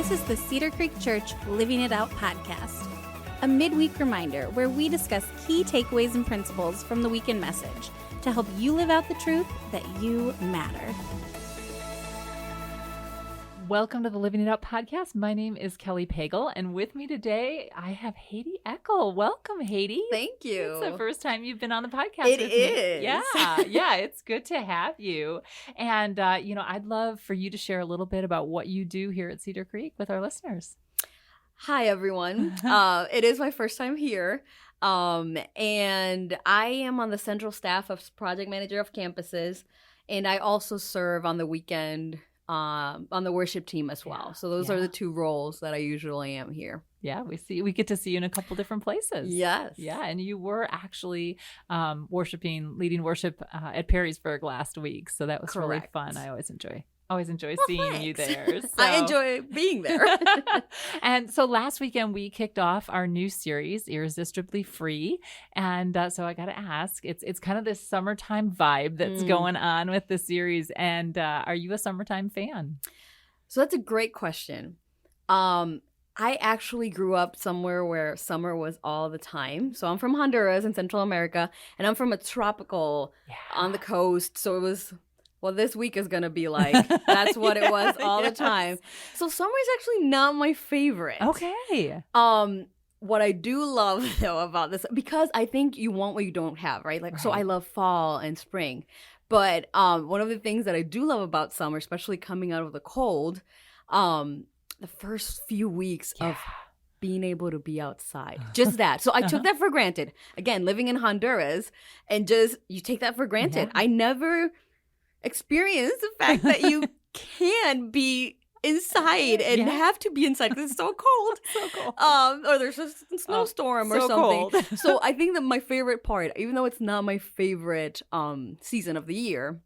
This is the Cedar Creek Church Living It Out podcast, a midweek reminder where we discuss key takeaways and principles from the weekend message to help you live out the truth that you matter. Welcome to the Living It Out podcast. My name is Kelly Pagel, and with me today, I have Haiti Eckel. Welcome, Haiti. Thank you. It's the first time you've been on the podcast It with is. me. Yeah, it's good to have you. And, I'd love for you to share a little bit about what you do here at Cedar Creek with our listeners. Hi, everyone. It is my first time here. And I am on the central staff of project manager of campuses. And I also serve on the weekend on the worship team as well. So those are the two roles that I usually am here. Yeah, we get to see you in a couple different places. Yes. Yeah, and you were actually leading worship at Perrysburg last week. So that was really fun. I always enjoy seeing you there. So. I enjoy being there. And so last weekend we kicked off our new series, Irresistibly Free. And so I got to ask, it's kind of this summertime vibe that's going on with the series. And are you a summertime fan? So that's a great question. I actually grew up somewhere where summer was all the time. So I'm from Honduras in Central America, and I'm from a tropical on the coast. So it was... Well, this week is going to be like, that's what it was all the time. So summer is actually not my favorite. Okay. What I do love, though, about this, because I think you want what you don't have, right? So I love fall and spring. But one of the things that I do love about summer, especially coming out of the cold, the first few weeks of being able to be outside. Just that. So I took that for granted. Again, living in Honduras, and just, you take that for granted. Yeah. I never... experience the fact that you can be inside and have to be inside because it's so cold. So cold. Or there's a snowstorm or something. Cold. So I think that my favorite part, even though it's not my favorite season of the year,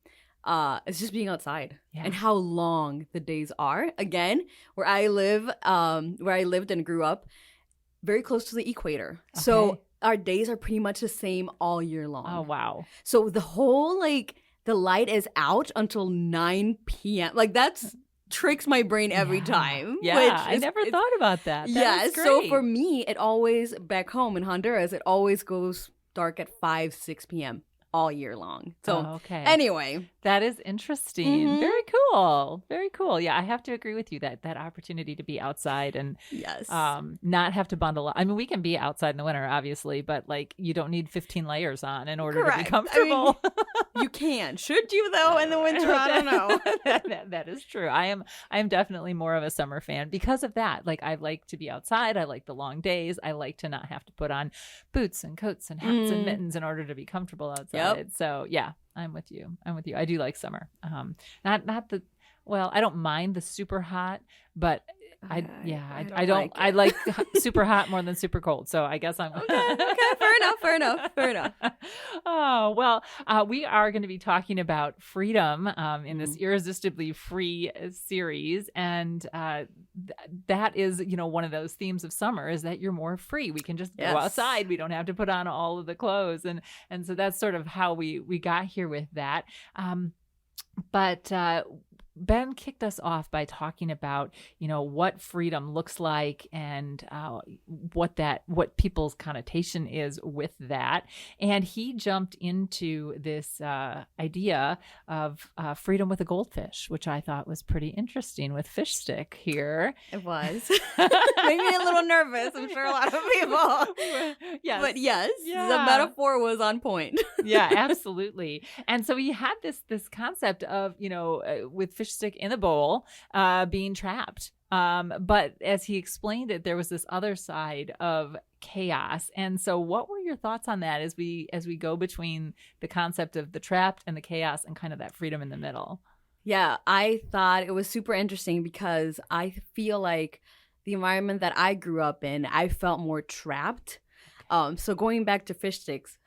is just being outside and how long the days are. Again, where I lived and grew up, very close to the equator. Okay. So our days are pretty much the same all year long. Oh, wow. So the whole the light is out until 9 p.m. That's tricks my brain every time. Yeah, I never thought about that. Yeah, so for me, it always, back home in Honduras, it always goes dark at 5, 6 p.m. all year long. So anyway. That is interesting. Mm-hmm. Very cool. Very cool. Yeah, I have to agree with you that opportunity to be outside and not have to bundle up. I mean, we can be outside in the winter, obviously, but you don't need 15 layers on in order to be comfortable. I mean, you can. Should you, though, in the winter? I don't know. That is true. I am definitely more of a summer fan because of that. I like to be outside. I like the long days. I like to not have to put on boots and coats and hats and mittens in order to be comfortable outside. Yep. So, yeah. I'm with you. I do like summer. I don't mind the super hot, but I like super hot more than super cold. So I guess I'm okay. Fair enough. Oh, well, we are going to be talking about freedom in this Irresistibly Free series. And that is, one of those themes of summer is that you're more free. We can just go outside. We don't have to put on all of the clothes. And so that's sort of how we got here with that. But Ben kicked us off by talking about, what freedom looks like and what people's connotation is with that. And he jumped into this idea of freedom with a goldfish, which I thought was pretty interesting with Fish Stick here. It was. Made me a little nervous. I'm sure a lot of people. Yes. But yes, the metaphor was on point. Yeah, absolutely. And so he had this concept of, with Fish Stick in a bowl, being trapped. But as he explained it, there was this other side of chaos. And so what were your thoughts on that as we go between the concept of the trapped and the chaos and kind of that freedom in the middle? Yeah, I thought it was super interesting because I feel like the environment that I grew up in, I felt more trapped. So going back to Fish Sticks,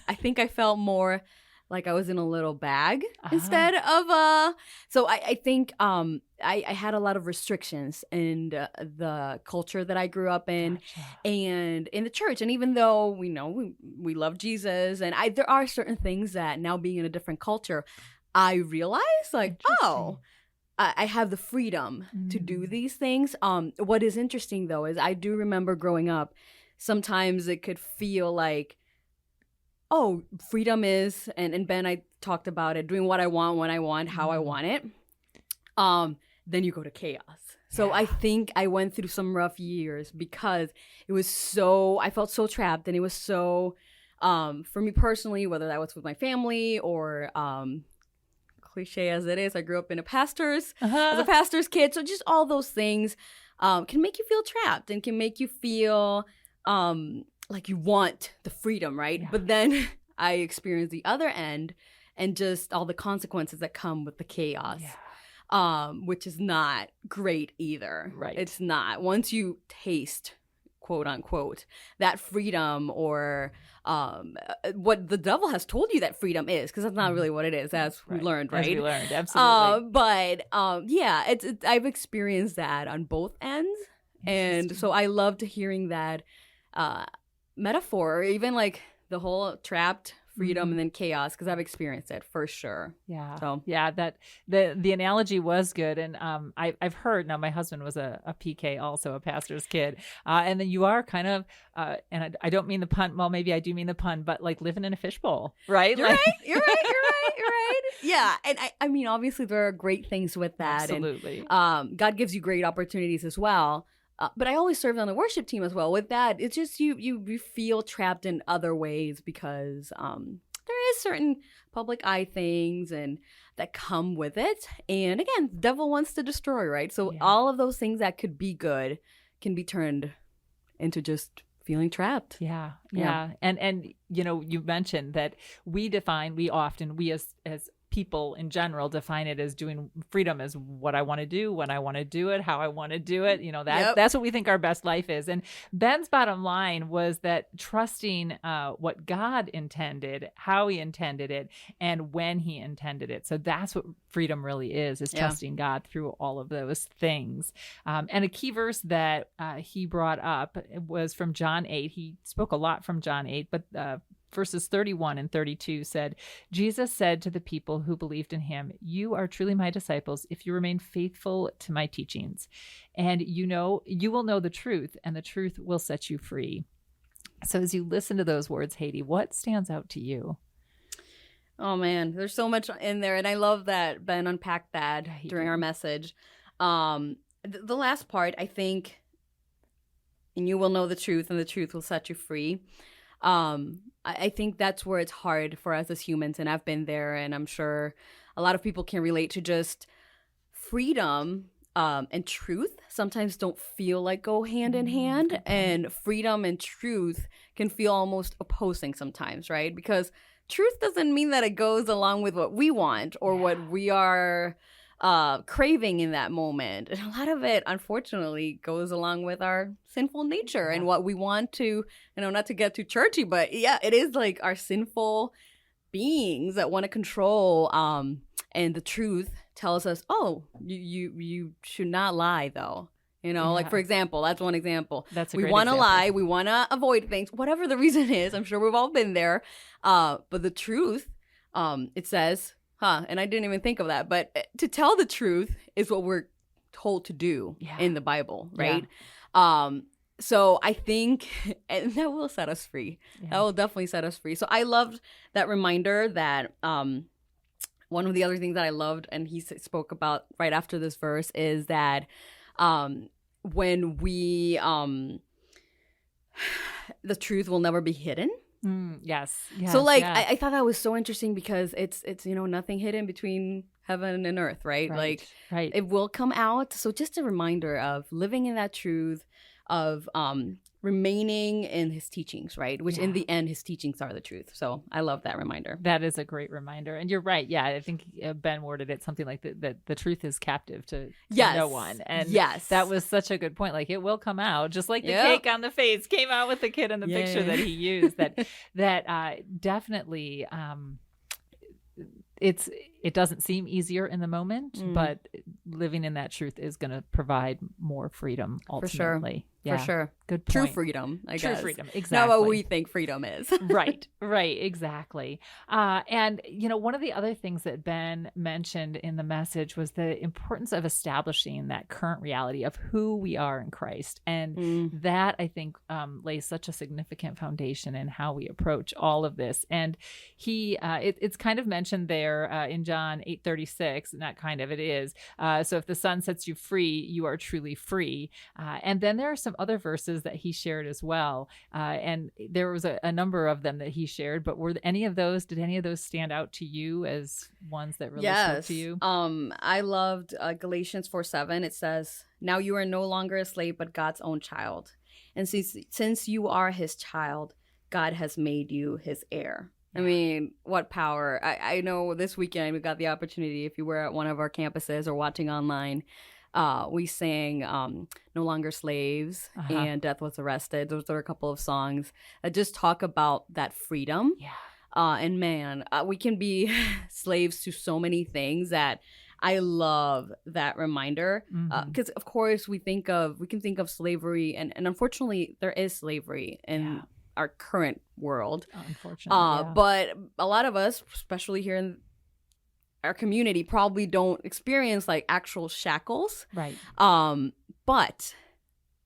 I think I felt more like I was in a little bag instead of so I think I had a lot of restrictions in the culture that I grew up in and in the church. And even though we know we love Jesus and there are certain things that now being in a different culture, I realized I have the freedom to do these things. What is interesting though is I do remember growing up, sometimes it could feel like, oh, freedom is, and Ben, I talked about it, doing what I want, when I want, how I want it. Then you go to chaos. So I think I went through some rough years because it was so, I felt so trapped, and it was so, for me personally, whether that was with my family or, cliche as it is, I grew up in as a pastor's kid. So just all those things can make you feel trapped and can make you feel like you want the freedom, right? Yeah. But then I experienced the other end and just all the consequences that come with the chaos, which is not great either. Right. It's not. Once you taste, quote unquote, that freedom or what the devil has told you that freedom is, because that's not really what it is, as we learned, right? As we learned, absolutely. But I've experienced that on both ends, and so I loved hearing that metaphor, even like the whole trapped freedom and then chaos, because I've experienced it for sure. Yeah. So that the analogy was good. And I've heard, now my husband was a PK, also a pastor's kid. And then you are kind of, and I don't mean the pun, well, maybe I do mean the pun, but like living in a fishbowl, right? You're right. Yeah. And I mean, obviously there are great things with that. Absolutely. And God gives you great opportunities as well. But I always served on the worship team as well. With that, it's just you feel trapped in other ways because there is certain public eye things and that come with it. And again, the devil wants to destroy, right? So all of those things that could be good can be turned into just feeling trapped. Yeah. And you know, you mentioned that we as people in general define it as doing freedom as what I want to do, when I want to do it, how I want to do it. You know, that's what we think our best life is. And Ben's bottom line was that trusting what God intended, how he intended it, and when he intended it. So that's what freedom really is trusting God through all of those things. And a key verse that he brought up was from John 8. He spoke a lot from John 8, but verses 31 and 32 said, Jesus said to the people who believed in him, "You are truly my disciples if you remain faithful to my teachings. And you will know the truth, and the truth will set you free." So as you listen to those words, Haiti, what stands out to you? Oh man, there's so much in there. And I love that Ben unpacked that during our message. The last part, I think, and you will know the truth, and the truth will set you free. I think that's where it's hard for us as humans, and I've been there, and I'm sure a lot of people can relate to just freedom and truth sometimes don't feel like go hand in hand, and freedom and truth can feel almost opposing sometimes, right? Because truth doesn't mean that it goes along with what we want or what we are craving in that moment. And a lot of it, unfortunately, goes along with our sinful nature and what we want to, not to get too churchy, but it is like our sinful beings that want to control. And the truth tells us, oh, you should not lie, though. Like, for example, that's one example. We want to lie. We want to avoid things, whatever the reason is. I'm sure we've all been there. But the truth, it says, and I didn't even think of that. But to tell the truth is what we're told to do in the Bible, right? Yeah. So I think and that will set us free. Yeah. That will definitely set us free. So I loved that reminder that one of the other things that I loved, and he spoke about right after this verse, is that when we, the truth will never be hidden. Yes. So I thought that was so interesting because it's nothing hidden between heaven and earth, right? Right. It will come out. So just a reminder of living in that truth, of remaining in his teachings, right? Which in the end, his teachings are the truth. So I love that reminder. That is a great reminder. And you're right. Yeah, I think Ben worded it something like that the truth is captive to no one. And that was such a good point. Like, it will come out, just like the cake on the face came out with the kid in the picture that he used. That definitely... It's it doesn't seem easier in the moment, but living in that truth is going to provide more freedom ultimately. For sure. Good point. True freedom, I True guess. freedom, exactly. Not what we think freedom is. Right, exactly. And, one of the other things that Ben mentioned in the message was the importance of establishing that current reality of who we are in Christ. And that, I think, lays such a significant foundation in how we approach all of this. And it's kind of mentioned there in John 8:36, not kind of, it is. So if the Son sets you free, you are truly free. And then there are some other verses that he shared as well. And there was a number of them that he shared, but did any of those stand out to you as ones that really spoke to you? I loved Galatians 4:7. It says, "Now you are no longer a slave, but God's own child. And since you are his child, God has made you his heir." I mean, what power. I know this weekend we got the opportunity, if you were at one of our campuses or watching online, we sang No Longer Slaves and Death Was Arrested. Those are a couple of songs that just talk about that freedom. Yeah. And man, we can be slaves to so many things that I love that reminder. Because of course we can think of slavery, and unfortunately there is slavery in our current world. Unfortunately. But a lot of us, especially here in our community, probably don't experience like actual shackles. Right. But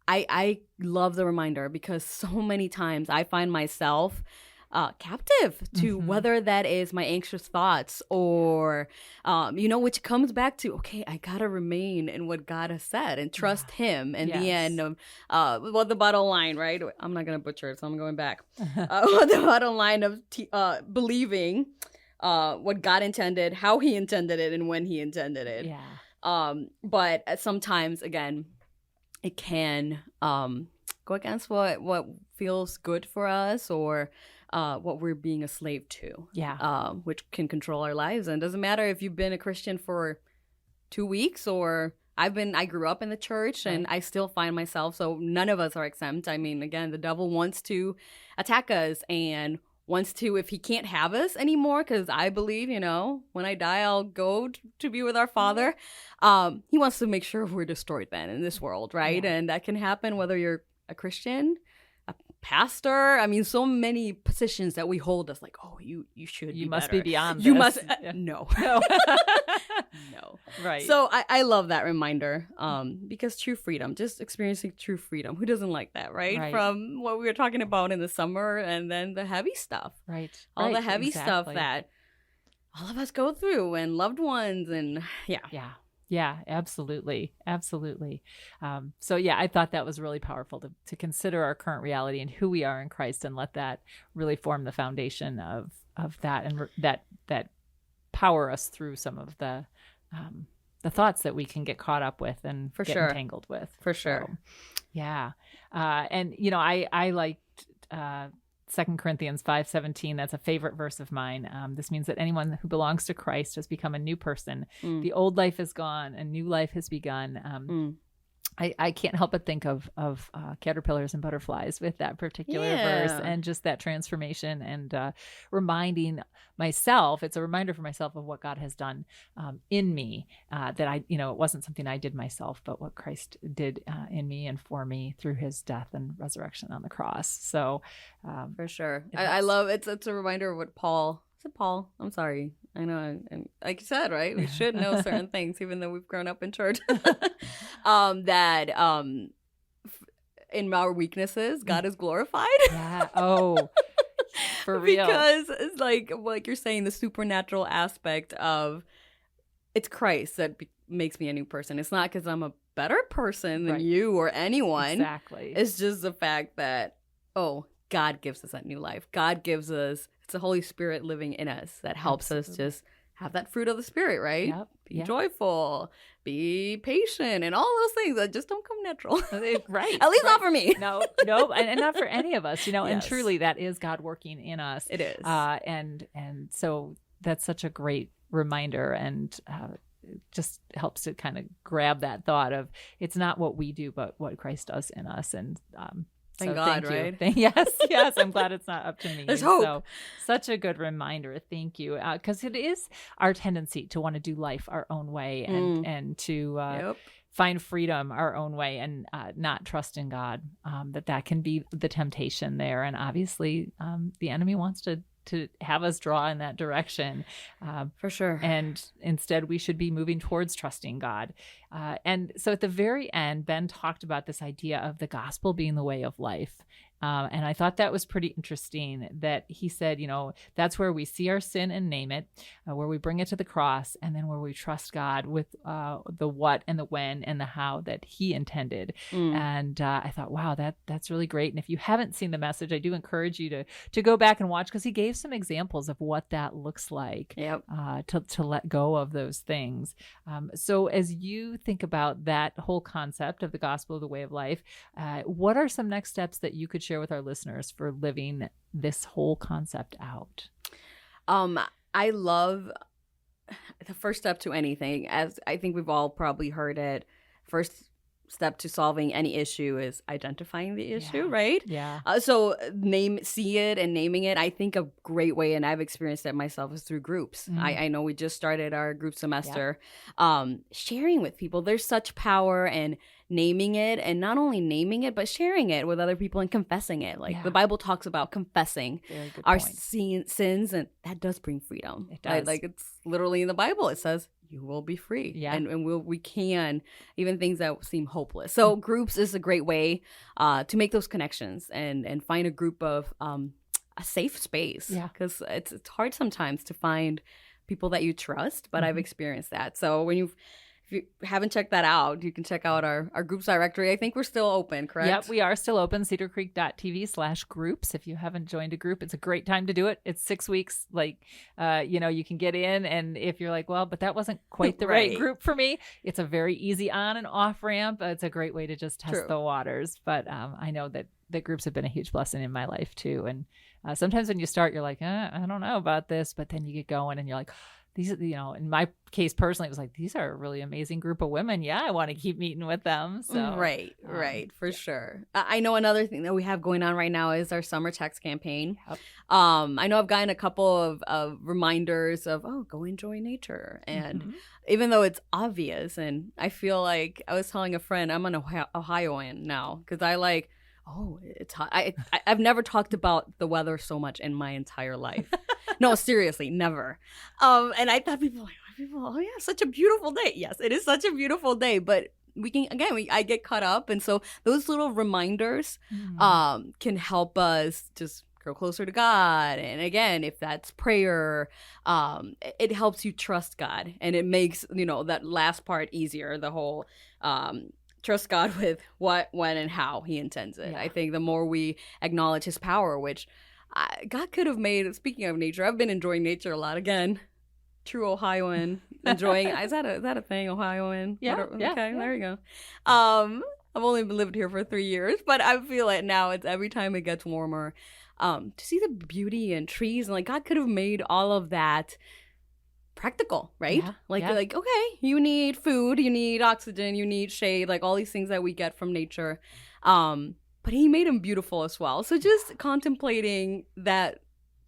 I love the reminder, because so many times I find myself captive to whether that is my anxious thoughts or, which comes back to, okay, I gotta remain in what God has said and trust him in the end of the bottom line, right? I'm not gonna butcher it, so I'm going back. The bottom line of believing what God intended, how he intended it, and when he intended it. Yeah. But sometimes, again, it can go against what feels good for us, or what we're being a slave to. Yeah. Which can control our lives. And it doesn't matter if you've been a Christian for 2 weeks, or I grew up in the church, and I still find myself, so none of us are exempt. I mean, again, the devil wants to attack us and wants to, if he can't have us anymore, because I believe, when I die, I'll go to be with our Father. He wants to make sure we're destroyed then in this world, right? Yeah. And that can happen whether you're a Christian, a pastor. I mean, so many positions that we hold as like, oh, you should you be must better. Be beyond you this. Must Yeah. No. No. Right. So I love that reminder, because true freedom, just experiencing true freedom, who doesn't like that, right? From what we were talking about in the summer, and then the heavy stuff, all the heavy stuff that all of us go through, and loved ones, and Yeah, absolutely. So I thought that was really powerful to consider our current reality and who we are in Christ, and let that really form the foundation of that, and that power us through some of the thoughts that we can get caught up with and get entangled with. For sure. So, yeah. And I liked 2 Corinthians 5:17. That's a favorite verse of mine. This means that anyone who belongs to Christ has become a new person. The old life is gone, a new life has begun. I can't help but think of caterpillars and butterflies with that particular verse, and just that transformation, and reminding myself, it's a reminder for myself of what God has done in me, that it wasn't something I did myself, but what Christ did in me and for me through his death and resurrection on the cross. So for sure. I love it's a reminder of what Paul, I'm sorry. I know, and like you said, right? We should know certain things, even though we've grown up in church. That in our weaknesses, God is glorified. Yeah. Oh, for real. Because it's like you're saying, the supernatural aspect of it's Christ that makes me a new person. It's not because I'm a better person than you or anyone. Exactly. It's just the fact that, God gives us that new life. God gives us, it's the Holy Spirit living in us that helps us just have that fruit of the Spirit, right? Yep. Be joyful, be patient, and all those things that just don't come natural. Right. At least not for me. No, and not for any of us, and truly that is God working in us. It is. And so that's such a great reminder, and it just helps to kind of grab that thought of, it's not what we do, but what Christ does in us. And Thank So God, thank you. right? Yes. I'm glad it's not up to me. There's hope. So such a good reminder. Thank you. Because it is our tendency to want to do life our own way and to Yep. find freedom our own way and not trust in God. That can be the temptation there. And obviously, the enemy wants to have us draw in that direction. For sure. And instead, we should be moving towards trusting God. And so at the very end, Ben talked about this idea of the gospel being the way of life. And I thought that was pretty interesting that he said, that's where we see our sin and name it, where we bring it to the cross, and then where we trust God with the what and the when and the how that he intended. And I thought, wow, that's really great. And if you haven't seen the message, I do encourage you to go back and watch, because he gave some examples of what that looks like. Yep. To let go of those things. So as you think about that whole concept of the gospel of the way of life, what are some next steps that you could share with our listeners for living this whole concept out? I love the first step to anything, as I think we've all probably heard it. First step to solving any issue is identifying the issue, right? Yeah. So see it and naming it. I think a great way, and I've experienced it myself, is through groups. I know we just started our group semester. Sharing with people. There's such power in naming it, and not only naming it, but sharing it with other people and confessing it. Like the Bible talks about confessing our sins, and that does bring freedom. It does. Like it's literally in the Bible. It says you will be free. Yeah. And we can, even things that seem hopeless. So groups is a great way to make those connections and find a group of a safe space. Yeah. Because it's hard sometimes to find people that you trust, but I've experienced that. So if you haven't checked that out, you can check out our groups directory. I think we're still open, correct? Yep, we are still open, cedarcreek.tv/groups. If you haven't joined a group, it's a great time to do it. It's 6 weeks. You can get in, and if you're like, well, but that wasn't quite the right group for me, it's a very easy on and off ramp. It's a great way to just test the waters. But I know that groups have been a huge blessing in my life too. And sometimes when you start, you're like, I don't know about this, but then you get going and you're like, these, in my case personally, it was like, these are a really amazing group of women. Yeah, I want to keep meeting with them. So right, for sure. I know another thing that we have going on right now is our summer text campaign. Yep. I know I've gotten a couple of reminders of, go enjoy nature. And even though it's obvious, and I feel like I was telling a friend, I'm an Ohioan now, because it's hot. I've never talked about the weather so much in my entire life. No, seriously, never. And I thought people, such a beautiful day. Yes, it is such a beautiful day. But I get caught up. And so those little reminders can help us just grow closer to God. And again, if that's prayer, it helps you trust God. And it makes, that last part easier, the whole trust God with what, when, and how he intends it. Yeah. I think the more we acknowledge his power, which God could have made, speaking of nature, I've been enjoying nature a lot. Again, true Ohioan, enjoying, is that a thing, Ohioan? Yeah. Okay, there you go. I've only lived here for 3 years, but I feel it now. It's every time it gets warmer, to see the beauty and trees, and God could have made all of that practical, right? Yeah. Like, okay, you need food, you need oxygen, you need shade, all these things that we get from nature. But he made them beautiful as well. So just contemplating that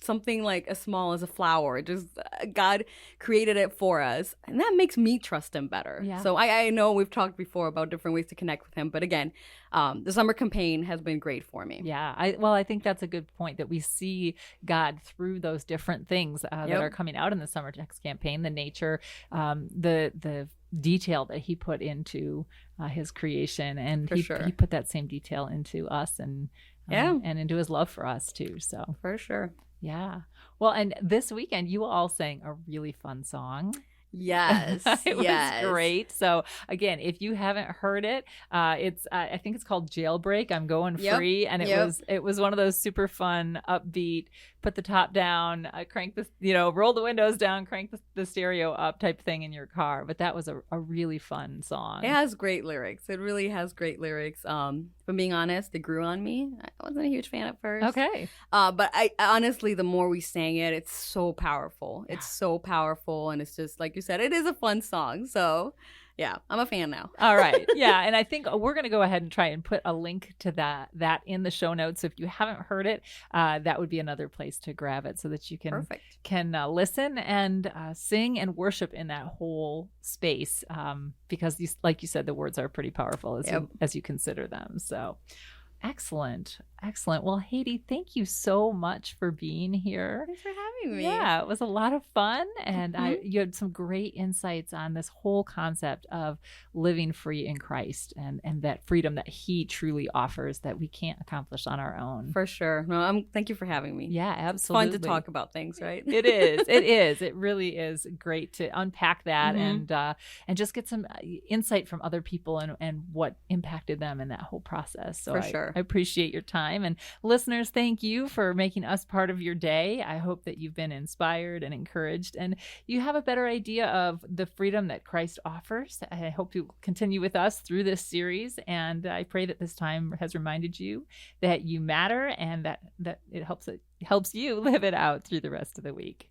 something like as small as a flower, just God created it for us. And that makes me trust him better. Yeah. So I know we've talked before about different ways to connect with him. But again, the summer campaign has been great for me. Yeah. I think that's a good point, that we see God through those different things that are coming out in the summer text campaign, the nature, the detail that he put into his creation, and he put that same detail into us and into his love for us too. So for sure. Yeah. Well, and this weekend you all sang a really fun song. Yes. It was great. So again, if you haven't heard it, it's I think it's called Jailbreak, I'm Going Free. And it was one of those super fun, upbeat, put the top down, crank the, roll the windows down, crank the stereo up type thing in your car. But that was a really fun song. It has great lyrics. It really has great lyrics. If I'm being honest, it grew on me. I wasn't a huge fan at first. Okay. But I honestly, the more we sang it, it's so powerful. Yeah. It's so powerful. And it's just, like you said, it is a fun song. So Yeah, I'm a fan now. All right. Yeah. And I think we're going to go ahead and try and put a link to that in the show notes. So if you haven't heard it, that would be another place to grab it so that you can listen and sing and worship in that whole space. Because like you said, the words are pretty powerful as you consider them. So excellent. Well, Haiti, thank you so much for being here. Thanks for having me. Yeah, it was a lot of fun. And you had some great insights on this whole concept of living free in Christ and that freedom that he truly offers that we can't accomplish on our own. For sure. No, thank you for having me. Yeah, absolutely. It's fun to talk about things, right? It is. It is. It really is great to unpack that and just get some insight from other people and what impacted them in that whole process. So for sure. I appreciate your time. And listeners, thank you for making us part of your day. I hope that you've been inspired and encouraged and you have a better idea of the freedom that Christ offers. I hope you continue with us through this series. And I pray that this time has reminded you that you matter and that it helps you live it out through the rest of the week.